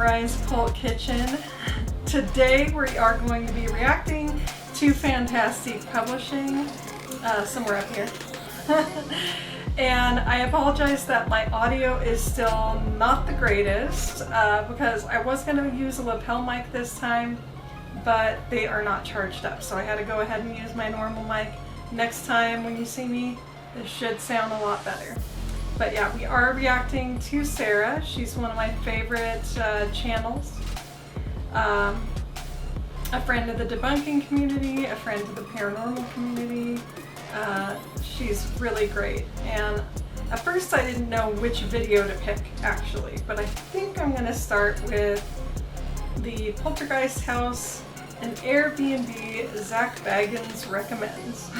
Mariah's Occult Kitchen. Today we are going to be reacting to Fantastique Publishing, somewhere up here. And I apologize that my audio is still not the greatest because I was going to use a lapel mic this time, but they are not charged up, so I had to go ahead and use my normal mic. Next time when you see me, this should sound a lot better. But yeah, we are reacting to Sarah. She's one of my favorite channels. A friend of the debunking community, a friend of the paranormal community. She's really great. And at first I didn't know which video to pick actually, but I think I'm gonna start with the Poltergeist house, an Airbnb Zach Baggins recommends.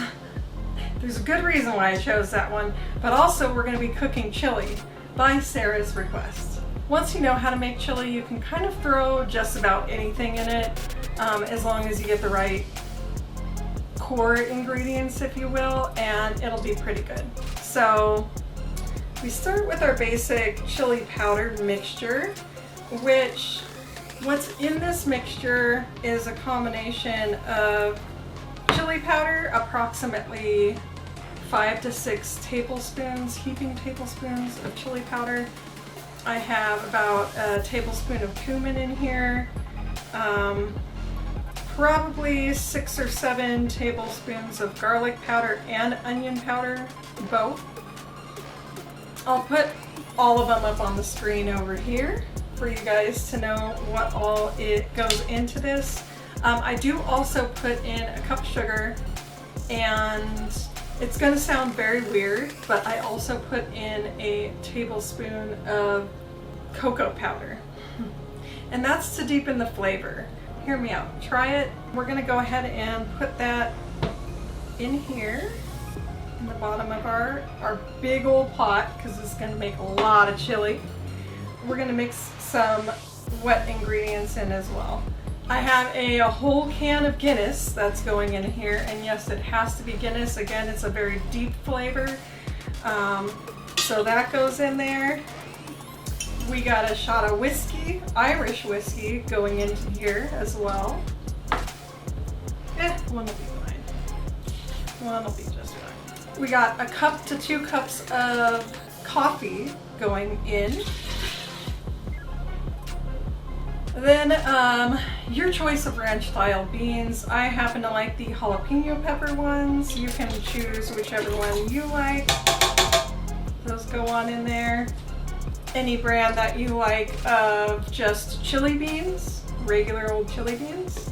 There's a good reason why I chose that one, but also we're going to be cooking chili by Sarah's request. Once you know how to make chili, you can kind of throw just about anything in it, as long as you get the right core ingredients, if you will, and it'll be pretty good. So we start with our basic chili powder mixture, which what's in this mixture is a combination of chili powder, approximately 5 to 6 tablespoons, heaping tablespoons of chili powder. I have about a tablespoon of cumin in here, probably 6 or 7 tablespoons of garlic powder and onion powder, both. I'll put all of them up on the screen over here for you guys to know what all it goes into this. I do also put in a cup of sugar, and it's going to sound very weird, but I also put in a tablespoon of cocoa powder. And that's to deepen the flavor. Hear me out. Try it. We're going to go ahead and put that in here in the bottom of our big old pot, because it's going to make a lot of chili. We're going to mix some wet ingredients in as well. I have a whole can of Guinness that's going in here, and yes, it has to be Guinness. Again, it's a very deep flavor, so that goes in there. We got a shot of whiskey, Irish whiskey, going into here as well. One will be fine. One will be just fine. We got a cup to 2 cups of coffee going in. Then your choice of ranch style beans. I happen to like the jalapeno pepper ones. You can choose whichever one you like. Those go on in there. Any brand that you like of just chili beans, regular old chili beans.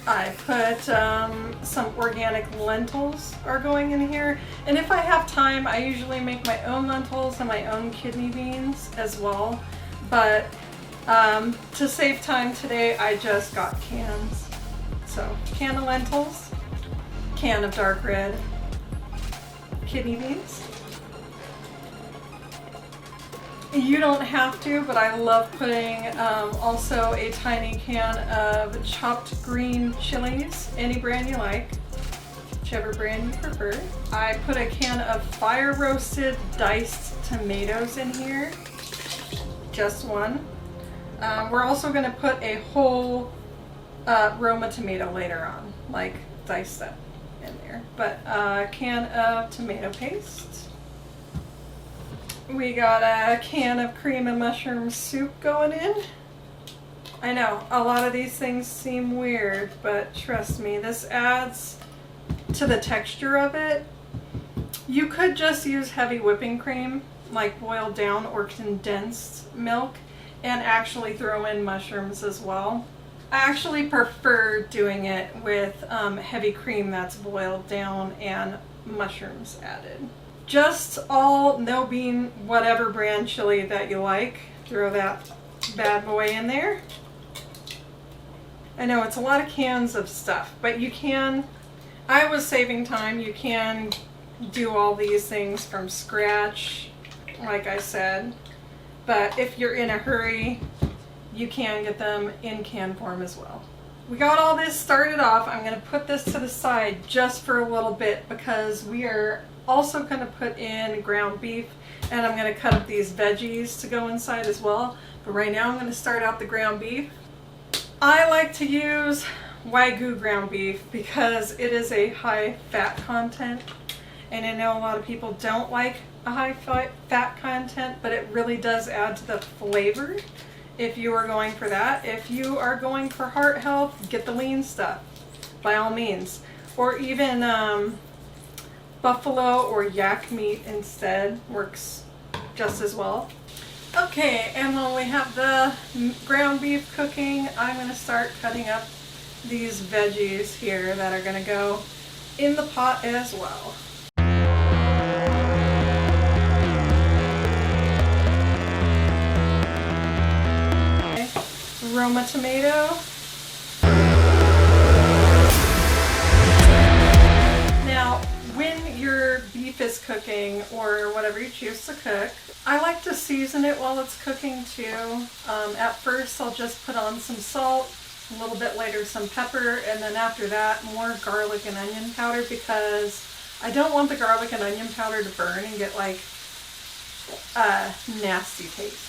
I put some organic lentils are going in here, and if I have time, I usually make my own lentils and my own kidney beans as well. But to save time today, I just got cans. So, can of lentils, can of dark red kidney beans. You don't have to, but I love putting also a tiny can of chopped green chilies, any brand you like, whichever brand you prefer. I put a can of fire roasted diced tomatoes in here. Just one. We're also going to put a whole Roma tomato later on, like diced up in there. But a can of tomato paste. We got a can of cream and mushroom soup going in. I know, a lot of these things seem weird, but trust me, this adds to the texture of it. You could just use heavy whipping cream, like boiled down or condensed milk, and actually throw in mushrooms as well. I actually prefer doing it with heavy cream that's boiled down and mushrooms added. Just all no bean, whatever brand chili that you like. Throw that bad boy in there. I know it's a lot of cans of stuff, but you can, I was saving time, you can do all these things from scratch, like I said, but if you're in a hurry, you can get them in can form as well. We got all this started off. I'm going to put this to the side just for a little bit because we are also going to put in ground beef, and I'm going to cut up these veggies to go inside as well. But right now I'm going to start out the ground beef. I like to use Wagyu ground beef because it is a high fat content, and I know a lot of people don't like a high fat content, but it really does add to the flavor if you are going for that. If you are going for heart health, get the lean stuff by all means, or even buffalo or yak meat instead works just as well. Okay, and when we have the ground beef cooking, I'm going to start cutting up these veggies here that are going to go in the pot as well. Okay, Roma tomato. Now, when your beef is cooking or whatever you choose to cook, I like to season it while it's cooking too. At first I'll just put on some salt, a little bit later some pepper, and then after that more garlic and onion powder, because I don't want the garlic and onion powder to burn and get like a nasty taste.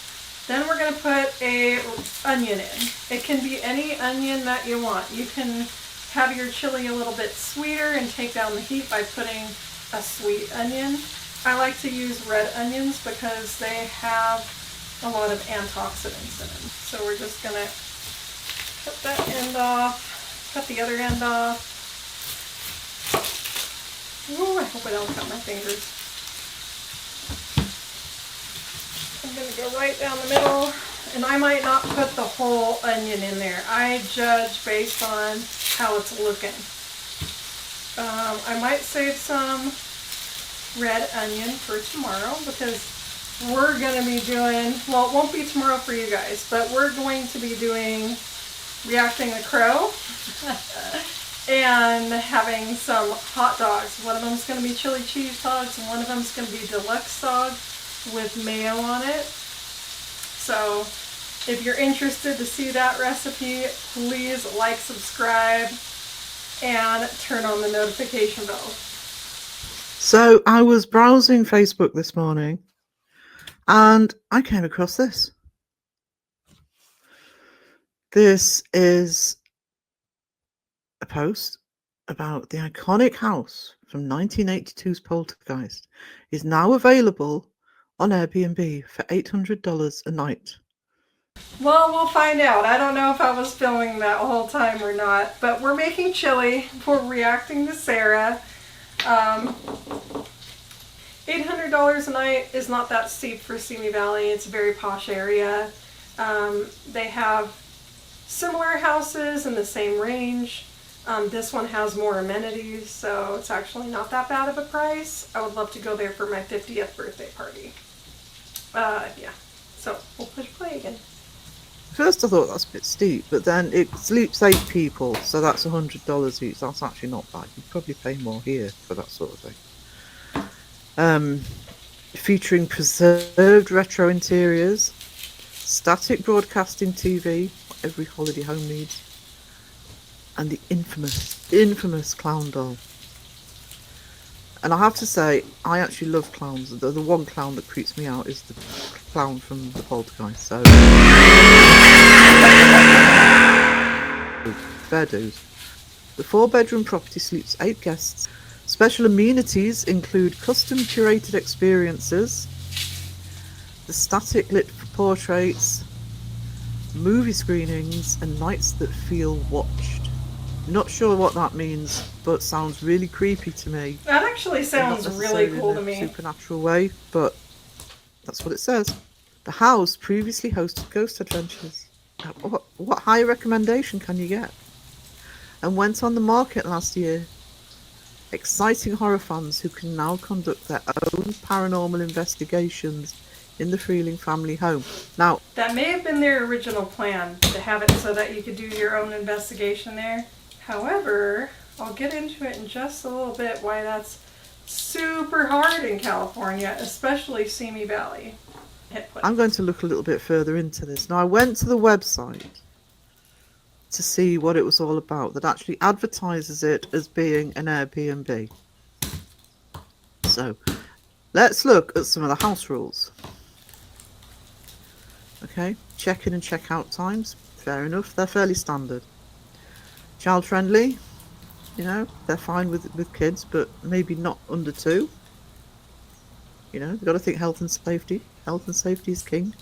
Then we're going to put a onion in. It can be any onion that you want. You can have your chili a little bit sweeter and take down the heat by putting a sweet onion. I like to use red onions because they have a lot of antioxidants in them. So we're just going to cut that end off, cut the other end off. Ooh, I hope I don't cut my fingers. I'm going to go right down the middle, and I might not put the whole onion in there. I judge based on how it's looking. I might save some red onion for tomorrow, because we're going to be doing, well, it won't be tomorrow for you guys, but we're going to be doing Reacting the Crow and having some hot dogs. One of them is going to be chili cheese dogs, and one of them is going to be deluxe dog with mayo on it. So if you're interested to see that recipe, please like, subscribe, and turn on the notification bell. So I was browsing Facebook this morning and I came across this. This is a post about the iconic house from 1982's Poltergeist is now available on Airbnb for $800 a night. Well, we'll find out. I don't know if I was filming that whole time or not, but we're making chili. We're reacting to Sarah. $800 a night is not that steep for Simi Valley. It's a very posh area. They have similar houses in the same range. This one has more amenities, so it's actually not that bad of a price. I would love to go there for my 50th birthday party. Yeah, so we'll push play again. First I thought that's a bit steep, but then it sleeps 8 people, so that's $100 each. That's actually not bad. You'd probably pay more here for that sort of thing. Featuring preserved retro interiors, static broadcasting TV, what every holiday home needs, and the infamous clown doll. And I have to say, I actually love clowns. The one clown that creeps me out is the clown from the Poltergeist. So fair dues. The 4-bedroom property sleeps 8 guests. Special amenities include custom curated experiences, the static lit portraits, movie screenings, and nights that feel watched. Not sure what that means, but sounds really creepy to me. That actually sounds really cool to me. Supernatural way, but that's what it says. The house previously hosted ghost adventures. What higher recommendation can you get? And went on the market last year. Exciting horror fans who can now conduct their own paranormal investigations in the Freeling family home. Now, that may have been their original plan, to have it so that you could do your own investigation there. However, I'll get into it in just a little bit why that's super hard in California, especially Simi Valley. I'm going to look a little bit further into this. Now, I went to the website to see what it was all about that actually advertises it as being an Airbnb. So, let's look at some of the house rules. Okay, check-in and check-out times. Fair enough, they're fairly standard. Child-friendly, you know, they're fine with kids, but maybe not under 2. You know, you've got to think health and safety. Health and safety is king.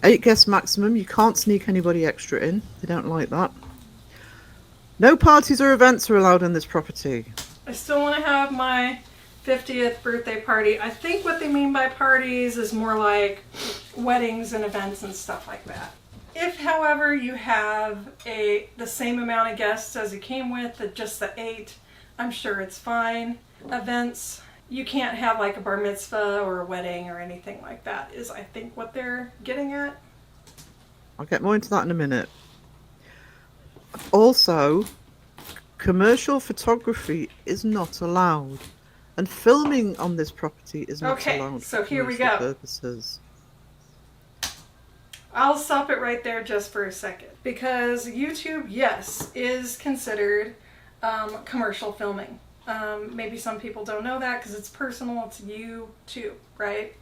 8 guests maximum. You can't sneak anybody extra in. They don't like that. No parties or events are allowed on this property. I still want to have my 50th birthday party. I think what they mean by parties is more like weddings and events and stuff like that. If, however, you have the same amount of guests as you came with, just the 8, I'm sure it's fine. Events, you can't have like a bar mitzvah or a wedding or anything like that, is I think what they're getting at. I'll get more into that in a minute. Also, commercial photography is not allowed. And filming on this property is not allowed. Okay, so here we commercial go. Purposes. I'll stop it right there just for a second. Because YouTube, yes, is considered commercial filming. Maybe some people don't know that because it's personal, it's YouTube, right?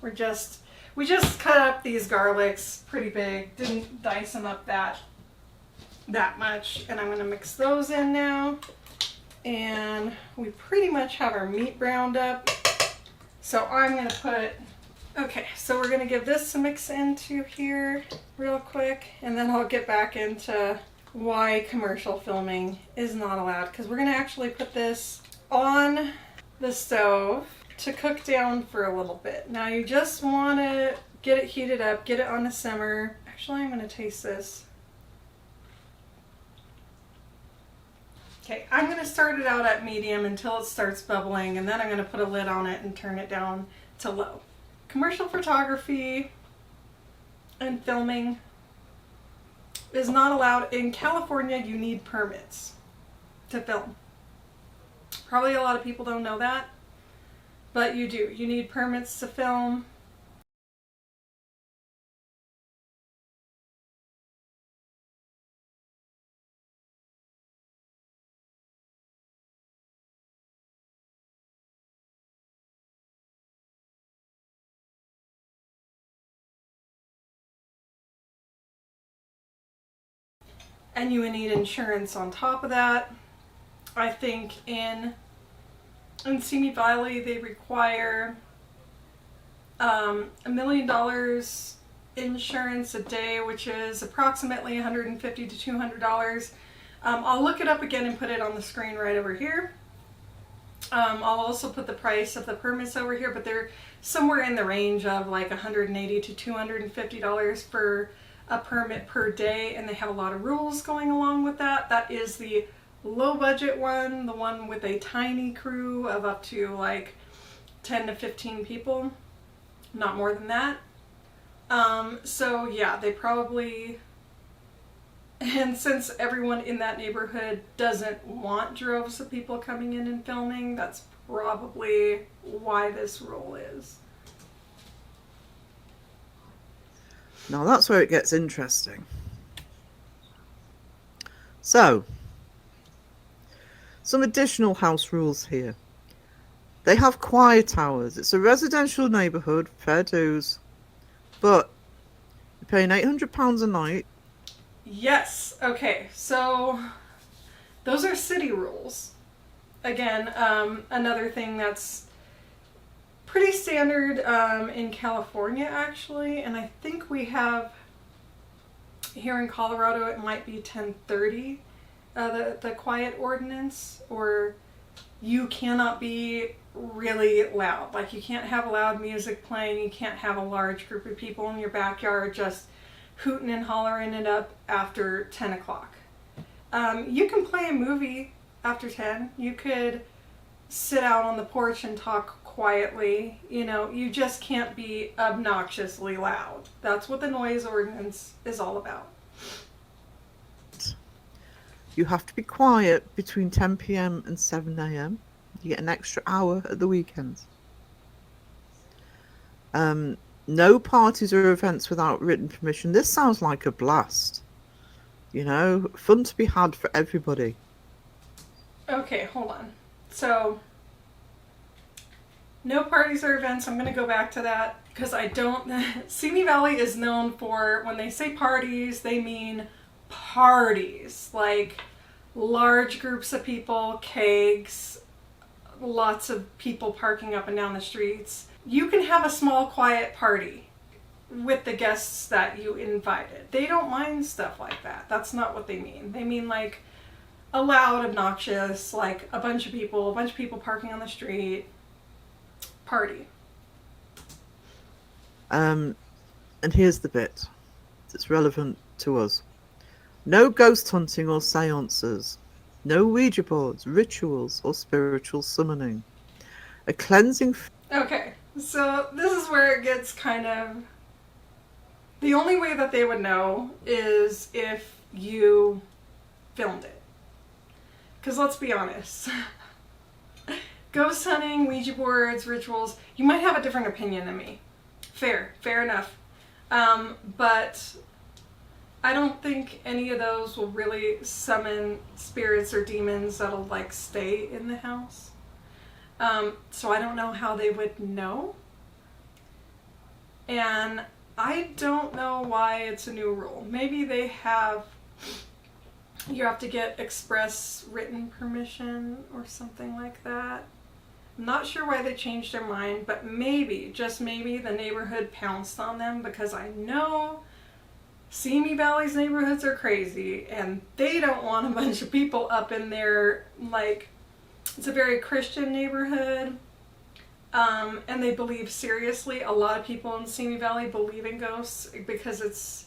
We just cut up these garlics pretty big, didn't dice them up that much, and I'm going to mix those in now. And we pretty much have our meat browned up. So I'm going to put, okay, so we're going to give this a mix into here real quick, and then I'll get back into why commercial filming is not allowed, because we're going to actually put this on the stove to cook down for a little bit. Now you just want to get it heated up, get it on a simmer. Actually, I'm going to taste this. Okay, I'm going to start it out at medium until it starts bubbling, and then I'm going to put a lid on it and turn it down to low. Commercial photography and filming is not allowed. In California, you need permits to film. Probably a lot of people don't know that, but you do. You need permits to film. And you would need insurance on top of that. I think in Simi Valley they require $1 million insurance a day, which is approximately $150 to $200. I'll look it up again and put it on the screen right over here. I'll also put the price of the permits over here, but they're somewhere in the range of like $180 to $250 for a permit per day, and they have a lot of rules going along with that. That is the low budget one, the one with a tiny crew of up to like 10 to 15 people, not more than that. So yeah, they probably, and since everyone in that neighborhood doesn't want droves of people coming in and filming, that's probably why this rule is. Now that's where it gets interesting. So, some additional house rules here. They have quiet hours. It's a residential neighbourhood, fair dues, but you're paying £800 a night. Yes, okay, so those are city rules. Again, another thing that's pretty standard in California, actually, and I think we have here in Colorado it might be 1030, the quiet ordinance, or you cannot be really loud. Like you can't have loud music playing, you can't have a large group of people in your backyard just hooting and hollering it up after 10 o'clock. You can play a movie after 10, you could sit out on the porch and talk quietly, you know, you just can't be obnoxiously loud. That's what the noise ordinance is all about. You have to be quiet between 10 p.m. and 7 a.m. You get an extra hour at the weekends. No parties or events without written permission. This sounds like a blast. You know, fun to be had for everybody. Okay, hold on. So, No parties or events. I'm going to go back to that because I don't. Simi Valley is known for, when they say parties, they mean parties. Like large groups of people, kegs, lots of people parking up and down the streets. You can have a small, quiet party with the guests that you invited. They don't mind stuff like that. That's not what they mean. They mean like a loud, obnoxious, like a bunch of people parking on the street. Party. And here's the bit that's relevant to us. No ghost hunting or seances. No Ouija boards, rituals, or spiritual summoning. A cleansing... Okay, so this is where it gets kind of... The only way that they would know is if you filmed it. Because let's be honest. Ghost hunting, Ouija boards, rituals, you might have a different opinion than me. Fair enough. But I don't think any of those will really summon spirits or demons that'll like stay in the house. So I don't know how they would know. And I don't know why it's a new rule. Maybe they have... You have to get express written permission or something like that. I'm not sure why they changed their mind, but maybe, just maybe, the neighborhood pounced on them because I know Simi Valley's neighborhoods are crazy and they don't want a bunch of people up in there. Like, it's a very Christian neighborhood, and they believe seriously. A lot of people in Simi Valley believe in ghosts because it's...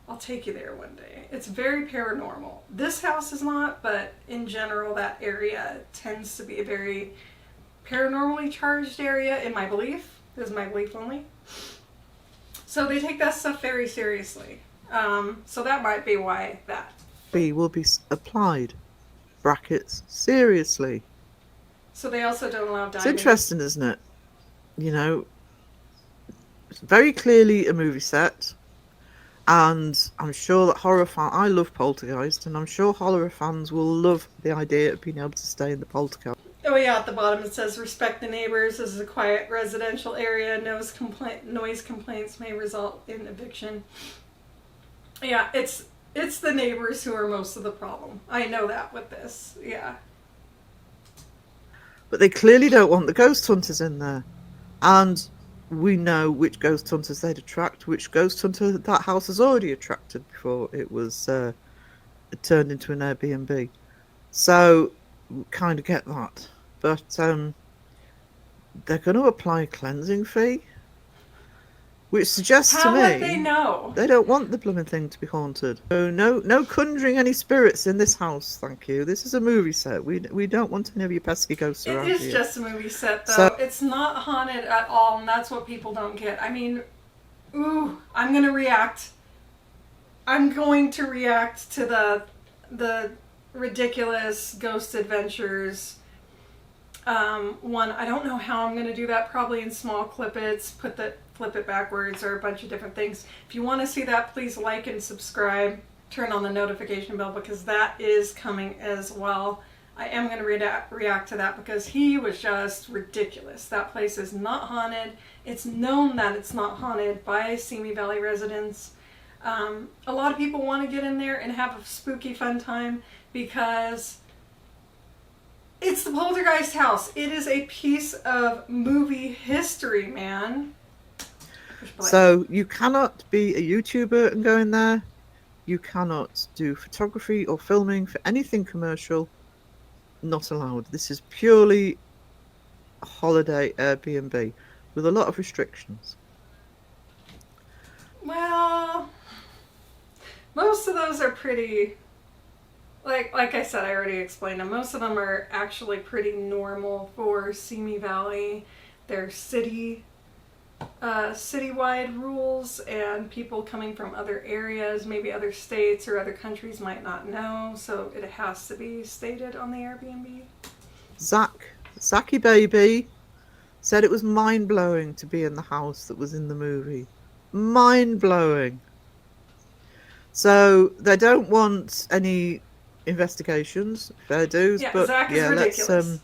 I'll take you there one day. It's very paranormal. This house is not, but in general, that area tends to be a very paranormally charged area, in my belief. This is my belief only. So they take that stuff very seriously. So that might be why that. B will be applied. Brackets. Seriously. So they also don't allow dining. It's interesting, isn't it? You know, it's very clearly a movie set. And I'm sure that I love Poltergeist, and I'm sure horror fans will love the idea of being able to stay in the Poltergeist. Oh yeah, at the bottom it says, respect the neighbors. This is a quiet residential area. Noise complaints may result in eviction. Yeah, it's the neighbors who are most of the problem. I know that with this, yeah. But they clearly don't want the ghost hunters in there. And we know which ghost hunters they'd attract, which ghost hunter that house has already attracted before it was turned into an Airbnb. So, we kind of get that. But they're going to apply a cleansing fee, which suggests to me... How would they know? They don't want the blooming thing to be haunted. So no conjuring any spirits in this house, thank you. This is a movie set. We don't want any of your pesky ghosts around here. It is just a movie set, though. So, it's not haunted at all, and that's what people don't get. I mean, I'm going to react. I'm going to react to the ridiculous Ghost Adventures one. I don't know how I'm going to do that. Probably in small clippets, flip it backwards, or a bunch of different things. If you want to see that, please like and subscribe. Turn on the notification bell because that is coming as well. I am going to react to that because he was just ridiculous. That place is not haunted. It's known that it's not haunted by Simi Valley residents. A lot of people want to get in there and have a spooky fun time because it's the Poltergeist house. It is a piece of movie history, man. So you cannot be a YouTuber and go in there. You cannot do photography or filming for anything commercial. Not allowed. This is purely a holiday Airbnb with a lot of restrictions. Well, most of those are pretty... Like I said, I already explained them. Most of them are actually pretty normal for Simi Valley. They're citywide rules, and people coming from other areas, maybe other states or other countries, might not know, so it has to be stated on the Airbnb. Zachy Baby said it was mind-blowing to be in the house that was in the movie. Mind-blowing. So they don't want any investigations, fair dues, Yeah, but Zach is yeah, ridiculous.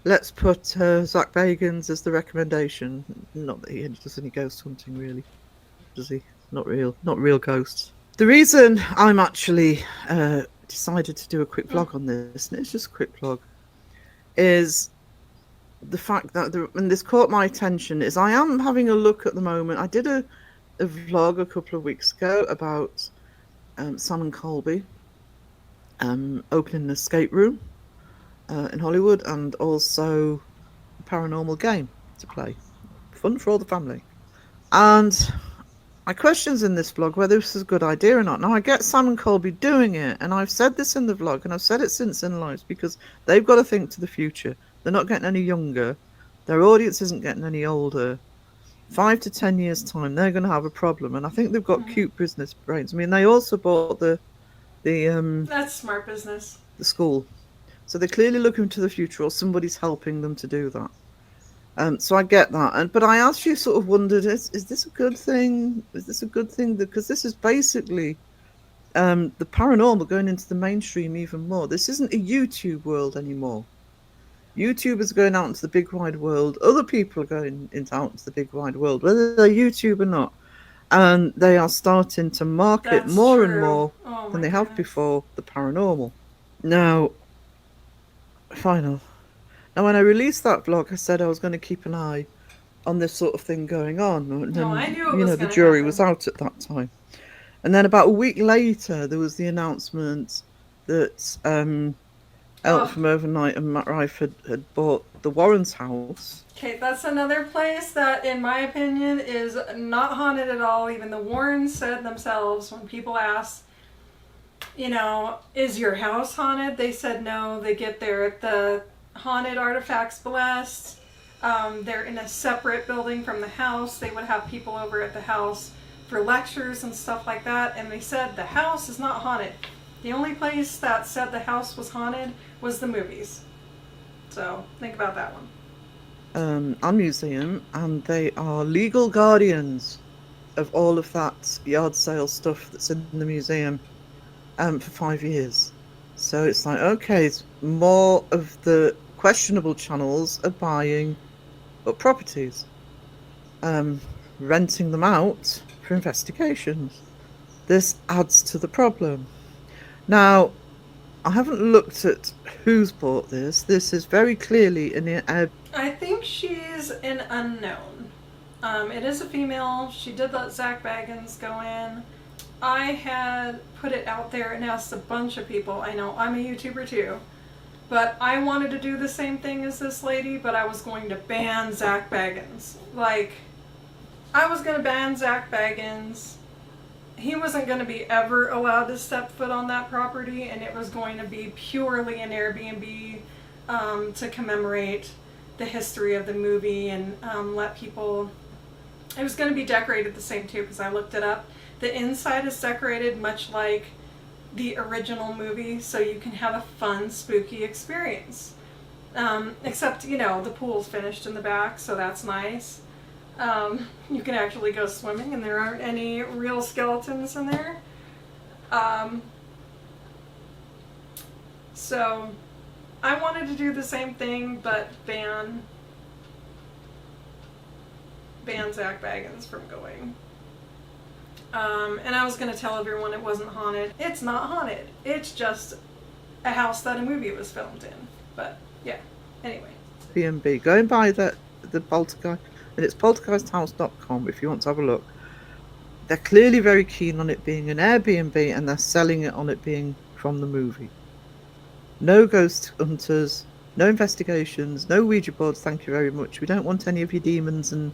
let's put Zach Bagans as the recommendation. Not that he does any ghost hunting, really, does he? Not real ghosts. The reason I'm actually decided to do a quick vlog on this, and it's just a quick vlog, is the fact that, and this caught my attention, is I am having a look at the moment. I did a vlog a couple of weeks ago about Sam and Colby opening an escape room in Hollywood, and also a paranormal game to play. Fun for all the family. And my question's in this vlog whether this is a good idea or not. Now, I get Sam and Colby doing it, and I've said this in the vlog, and I've said it since in lives, because they've got to think to the future. They're not getting any younger. Their audience isn't getting any older. 5 to 10 years' time, they're going to have a problem, and I think they've got cute business brains. I mean, they also bought the That's smart business. the school, so they're clearly looking to the future, or somebody's helping them to do that. So I get that, but I actually sort of wondered: is this a good thing? Is this a good thing? Because this is basically the paranormal going into the mainstream even more. This isn't a YouTube world anymore. YouTubers are going out into the big wide world. Other people are going out into the big wide world, whether they're YouTube or not. And they are starting to market more and more than they have before the paranormal. Now, final. Now, when I released that vlog, I said I was going to keep an eye on this sort of thing going on. And No, I knew it was the jury was out at that time. And then about a week later, there was the announcement that Elk from Overnight and Mariah had bought the Warrens' house. Okay, that's another place that, in my opinion, is not haunted at all. Even the Warrens said themselves, when people asked, you know, is your house haunted? They said no. They get the haunted artifacts blessed. They're in a separate building from the house. They would have people over at the house for lectures and stuff like that. And they said the house is not haunted. The only place that said the house was haunted was the movies. So think about that one. A museum, and they are legal guardians of all of that yard sale stuff that's in the museum for 5 years. So it's like, okay, it's more of the questionable channels are buying up properties, renting them out for investigations. This adds to the problem. Now, I haven't looked at who's bought this. This is very clearly an I think she's an unknown. It is a female. She did let Zach Bagans go in. I had put it out there and asked a bunch of people. I know I'm a YouTuber too. But I wanted to do the same thing as this lady, but I was going to ban Zach Bagans. Like, I was going to ban Zach Bagans. He wasn't going to be ever allowed to step foot on that property, and it was going to be purely an Airbnb to commemorate the history of the movie and let people... It was going to be decorated the same too, because I looked it up. The inside is decorated much like the original movie, so you can have a fun, spooky experience. Except, you know, the pool's finished in the back, so that's nice. You can actually go swimming, and there aren't any real skeletons in there. So I wanted to do the same thing, but ban Zach Bagans from going. And I was going to tell everyone it wasn't haunted. It's not haunted. It's just a house that a movie was filmed in. But yeah, anyway. Airbnb. Go and buy the Poltergeist, and it's poltergeisthouse.com if you want to have a look. They're clearly very keen on it being an Airbnb, and they're selling it on it being from the movie. No ghost hunters, no investigations, no Ouija boards, thank you very much. We don't want any of your demons and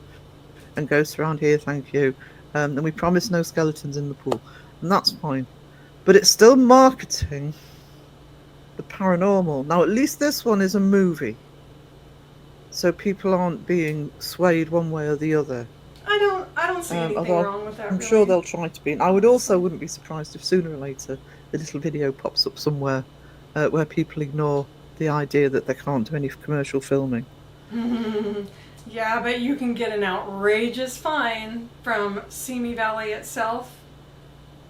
ghosts around here, thank you. And we promise no skeletons in the pool, and that's fine. But it's still marketing the paranormal. Now, at least this one is a movie, so people aren't being swayed one way or the other. I don't see anything wrong with that. I'm sure they'll try to be. And I wouldn't be surprised if sooner or later a little video pops up somewhere where people ignore the idea that they can't do any commercial filming. Yeah, but you can get an outrageous fine from Simi Valley itself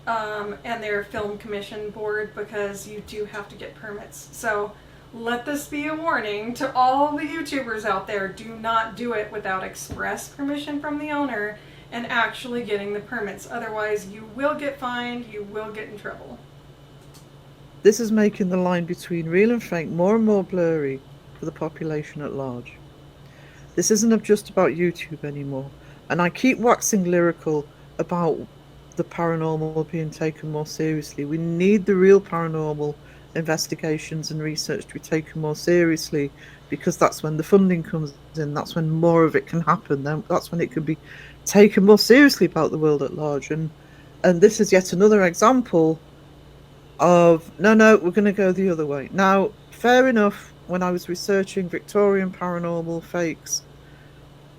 and their film commission board, because you do have to get permits. So let this be a warning to all the YouTubers out there. Do not do it without express permission from the owner and actually getting the permits. Otherwise, you will get fined, you will get in trouble. This is making the line between real and fake more and more blurry for the population at large. This isn't just about YouTube anymore, and I keep waxing lyrical about the paranormal being taken more seriously. We need the real paranormal investigations and research to be taken more seriously, because that's when the funding comes in, that's when more of it can happen, then that's when it can be taken more seriously about the world at large. And this is yet another example of no, we're going to go the other way. Now, fair enough, when I was researching Victorian paranormal fakes,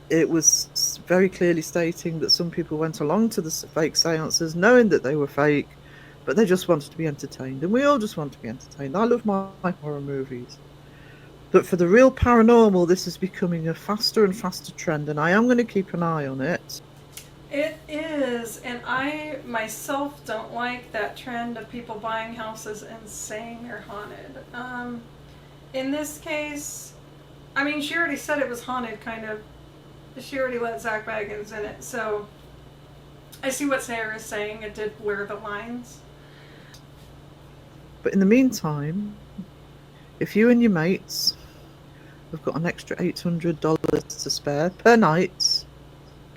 it was very clearly stating that some people went along to the fake seances knowing that they were fake, but they just wanted to be entertained, and we all just want to be entertained. I love my horror movies. But for the real paranormal, this is becoming a faster and faster trend, and I am going to keep an eye on it. It is, and I myself don't like that trend of people buying houses and saying they're haunted. In this case, I mean, she already said it was haunted, kind of. She already let Zach Baggins in it, so I see what Sarah is saying. It did blur the lines. But in the meantime, if you and your mates have got an extra $800 to spare per night,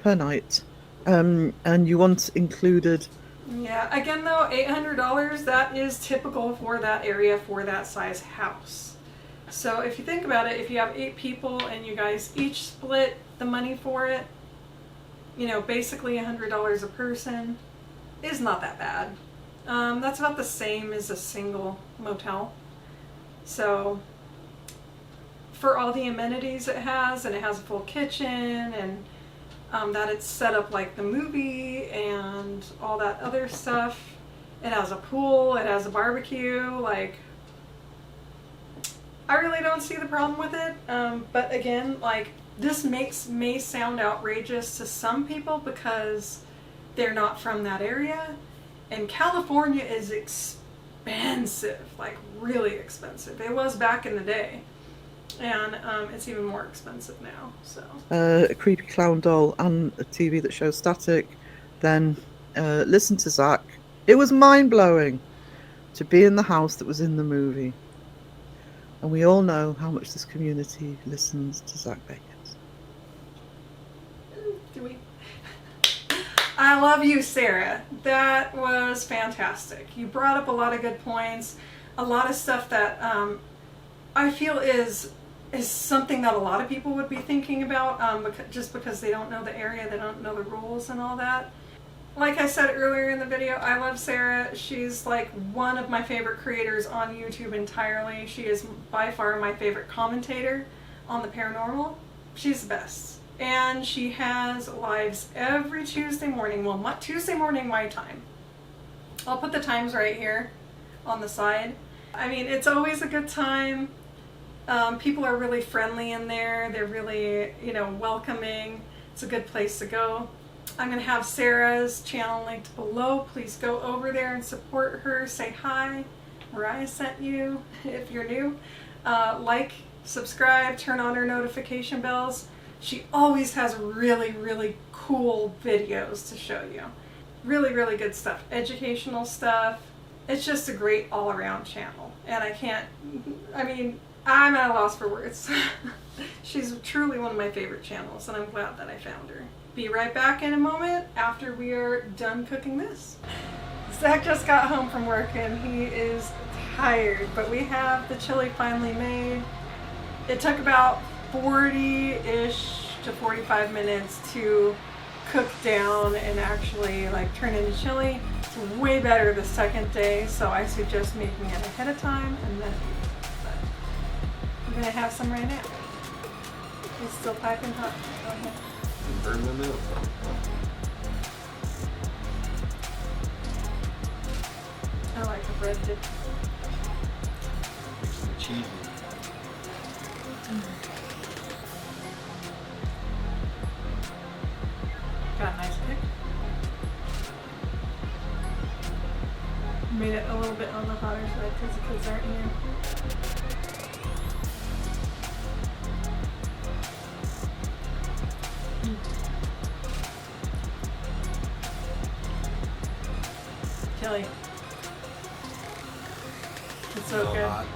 and you want included... Yeah, again though, $800, that is typical for that area, for that size house. So if you think about it, if you have 8 people and you guys each split the money for it, you know, basically $100 a person is not that bad. That's about the same as a single motel. So for all the amenities it has, and it has a full kitchen, and that it's set up like the movie and all that other stuff, it has a pool, it has a barbecue, like, I really don't see the problem with it. But again, like, this may sound outrageous to some people because they're not from that area, and California is expensive, like really expensive. It was back in the day, and it's even more expensive now. So a creepy clown doll and a TV that shows static, then listen to Zach. It was mind-blowing to be in the house that was in the movie, and we all know how much this community listens to Zach Baggins. Do we? I love you, Sarah. That was fantastic. You brought up a lot of good points, a lot of stuff that I feel is something that a lot of people would be thinking about, just because they don't know the area, they don't know the rules and all that. Like I said earlier in the video, I love Sarah. She's like one of my favorite creators on YouTube entirely. She is by far my favorite commentator on the paranormal. She's the best. And she has lives every Tuesday morning. Well, Tuesday morning my time. I'll put the times right here on the side. I mean, it's always a good time. People are really friendly in there. They're really, you know, welcoming. It's a good place to go. I'm going to have Sarah's channel linked below. Please go over there and support her. Say hi. Mariah sent you if you're new. Like, subscribe, turn on her notification bells. She always has really, really cool videos to show you. Really, really good stuff. Educational stuff. It's just a great all-around channel. And I'm at a loss for words. She's truly one of my favorite channels, and I'm glad that I found her. Be right back in a moment after we are done cooking this. Zach just got home from work and he is tired, but we have the chili finally made. It took about 40-ish to 45 minutes to cook down and actually like turn into chili. It's way better the second day, so I suggest making it ahead of time and then eat. But I'm gonna have some right now. It's still piping hot. Go ahead. Burn them out. I like a bread dip. Some cheese. Got a nice kick. Made it a little bit on the hotter side because the kids aren't here. chili. It's so Real good. hot.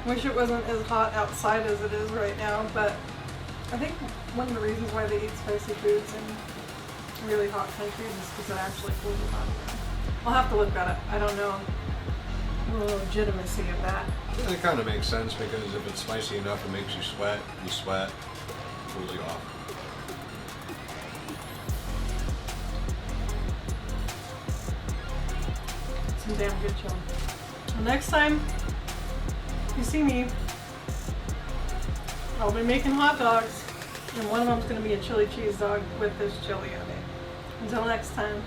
Wish it wasn't as hot outside as it is right now, but I think one of the reasons why they eat spicy foods in really hot countries is because it actually cools them down. I'll have to look at it. I don't know the legitimacy of that. It kind of makes sense because if it's spicy enough, it makes you sweat. You sweat, cools you off. Some damn good chili. Well, next time you see me, I'll be making hot dogs, and one of them's going to be a chili cheese dog with this chili on it. Until next time.